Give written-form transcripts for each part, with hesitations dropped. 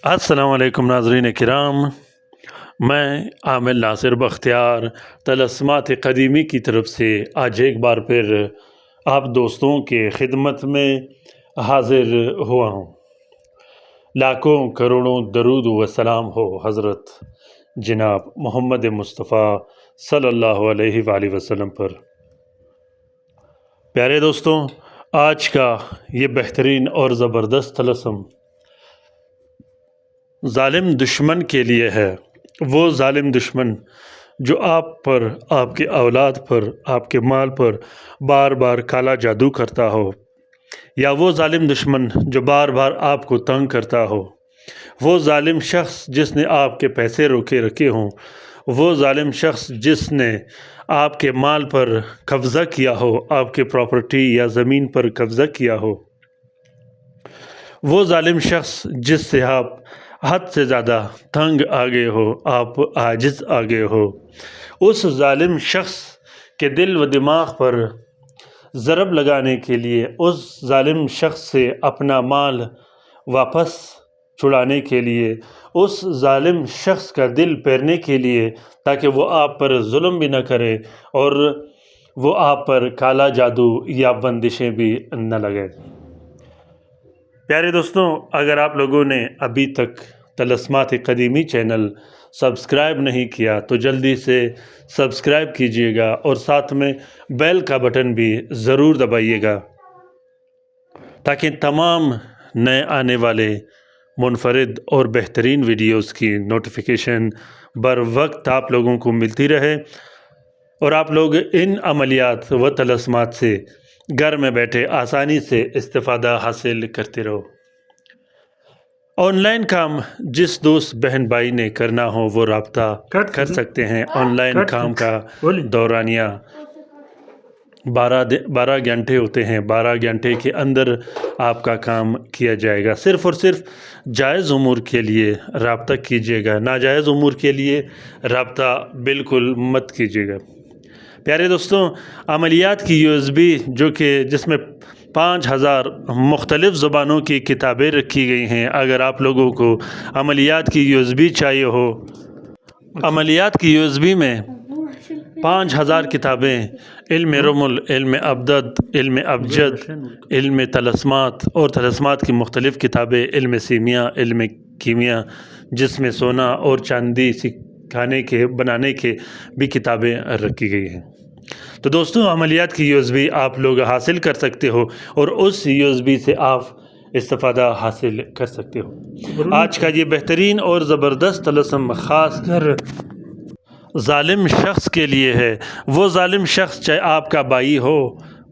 السلام علیکم ناظرین کرام، میں عامر ناصر بختیار طلسمات قدیمی کی طرف سے آج ایک بار پھر آپ دوستوں کے خدمت میں حاضر ہوا ہوں۔ لاکھوں کروڑوں درود و سلام ہو حضرت جناب محمد مصطفیٰ صلی اللہ علیہ وآلہ وسلم پر۔ پیارے دوستوں، آج کا یہ بہترین اور زبردست طلسم ظالم دشمن کے لیے ہے۔ وہ ظالم دشمن جو آپ پر، آپ کے اولاد پر، آپ کے مال پر بار بار کالا جادو کرتا ہو، یا وہ ظالم دشمن جو بار بار آپ کو تنگ کرتا ہو، وہ ظالم شخص جس نے آپ کے پیسے روکے رکھے ہوں، وہ ظالم شخص جس نے آپ کے مال پر قبضہ کیا ہو، آپ کے پراپرٹی یا زمین پر قبضہ کیا ہو، وہ ظالم شخص جس سے آپ حد سے زیادہ تنگ آگے ہو، آپ عاجز آگے ہو، اس ظالم شخص کے دل و دماغ پر ضرب لگانے کے لیے، اس ظالم شخص سے اپنا مال واپس چھڑانے کے لیے، اس ظالم شخص کا دل پھیرنے کے لیے، تاکہ وہ آپ پر ظلم بھی نہ کرے اور وہ آپ پر کالا جادو یا بندشیں بھی نہ لگے۔ پیارے دوستوں، اگر آپ لوگوں نے ابھی تک طلسمات قدیمی چینل سبسکرائب نہیں کیا تو جلدی سے سبسکرائب کیجئے گا اور ساتھ میں بیل کا بٹن بھی ضرور دبائیے گا، تاکہ تمام نئے آنے والے منفرد اور بہترین ویڈیوز کی نوٹیفیکیشن بر وقت آپ لوگوں کو ملتی رہے اور آپ لوگ ان عملیات و طلسمات سے گھر میں بیٹھے آسانی سے استفادہ حاصل کرتے رہو۔ آن لائن کام جس دوست بہن بھائی نے کرنا ہو وہ رابطہ کر سکتے ہیں۔ آن لائن کام کا دورانیہ 12 گھنٹے ہوتے ہیں۔ 12 گھنٹے کے اندر آپ کا کام کیا جائے گا۔ صرف اور صرف جائز امور کے لیے رابطہ کیجیے گا، ناجائز امور کے لیے رابطہ بالکل مت کیجیے گا۔ پیارے دوستوں، عملیات کی USB جس میں 5000 مختلف زبانوں کی کتابیں رکھی گئی ہیں، اگر آپ لوگوں کو عملیات کی USB چاہیے ہو، عملیات کی USB میں 5000 کتابیں، علم رمل، علم ابدد، علم ابجد، علم طلسمات اور طلسمات کی مختلف کتابیں، علم سیمیا، علم کیمیا، جس میں سونا اور چاندی بنانے کے بھی کتابیں رکھی گئی ہیں۔ تو دوستوں، عملیات کی USB آپ لوگ حاصل کر سکتے ہو اور اس USB سے آپ استفادہ حاصل کر سکتے ہو۔ آج کا یہ بہترین اور زبردست طلسم خاص کر ظالم شخص کے لیے ہے۔ وہ ظالم شخص چاہے آپ کا بھائی ہو،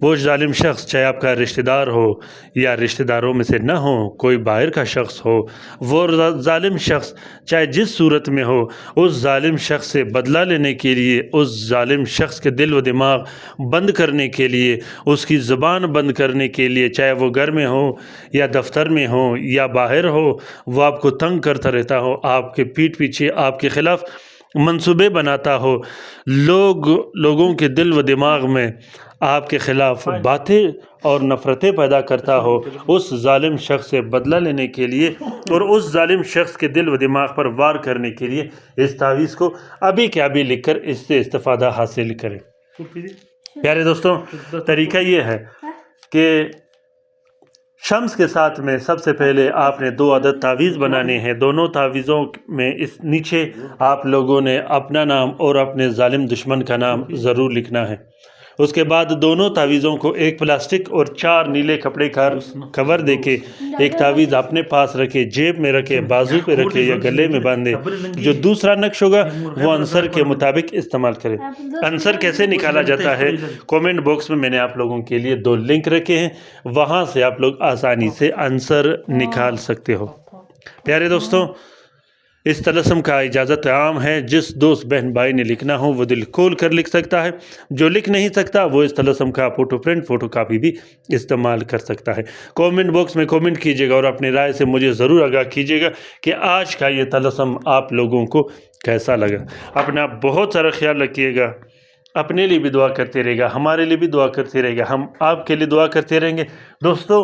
وہ ظالم شخص چاہے آپ کا رشتہ دار ہو یا رشتہ داروں میں سے نہ ہو، کوئی باہر کا شخص ہو، وہ ظالم شخص چاہے جس صورت میں ہو، اس ظالم شخص سے بدلہ لینے کے لیے، اس ظالم شخص کے دل و دماغ بند کرنے کے لیے، اس کی زبان بند کرنے کے لیے، چاہے وہ گھر میں ہو یا دفتر میں ہو یا باہر ہو، وہ آپ کو تنگ کرتا رہتا ہو، آپ کے پیٹھ پیچھے آپ کے خلاف منصوبے بناتا ہو، لوگوں کے دل و دماغ میں آپ کے خلاف باتیں اور نفرتیں پیدا کرتا ہو، اس ظالم شخص سے بدلہ لینے کے لیے اور اس ظالم شخص کے دل و دماغ پر وار کرنے کے لیے اس تعویذ کو ابھی کے ابھی لکھ کر اس سے استفادہ حاصل کریں۔ پیارے دوستوں، طریقہ یہ ہے کہ شمس کے ساتھ میں سب سے پہلے آپ نے 2 عدد تعویذ بنانے ہیں۔ دونوں تعویذوں میں اس نیچے آپ لوگوں نے اپنا نام اور اپنے ظالم دشمن کا نام ضرور لکھنا ہے۔ اس کے بعد دونوں تعویذوں کو ایک پلاسٹک اور 4 نیلے کپڑے کا کور دے کے ایک تعویذ اپنے پاس رکھے، جیب میں رکھے، بازو پہ رکھے یا گلے میں باندھے۔ جو دوسرا نقش ہوگا وہ عنصر کے مطابق استعمال کرے۔ عنصر کیسے نکالا جاتا ہے، کومنٹ باکس میں نے آپ لوگوں کے لیے 2 لنک رکھے ہیں، وہاں سے آپ لوگ آسانی سے عنصر نکال سکتے ہو۔ پیارے دوستوں، اس طلسم کا اجازت عام ہے۔ جس دوست بہن بھائی نے لکھنا ہو وہ دل کھول کر لکھ سکتا ہے، جو لکھ نہیں سکتا وہ اس طلسم کا فوٹو پرنٹ، فوٹو کاپی بھی استعمال کر سکتا ہے۔ کومنٹ باکس میں کومنٹ کیجئے گا اور اپنی رائے سے مجھے ضرور آگاہ کیجئے گا کہ آج کا یہ طلسم آپ لوگوں کو کیسا لگا۔ اپنا بہت سارا خیال رکھیے گا، اپنے لیے بھی دعا کرتے رہے گا، ہمارے لیے بھی دعا کرتے رہے گا، ہم آپ کے لیے دعا کرتے رہیں گے۔ دوستو،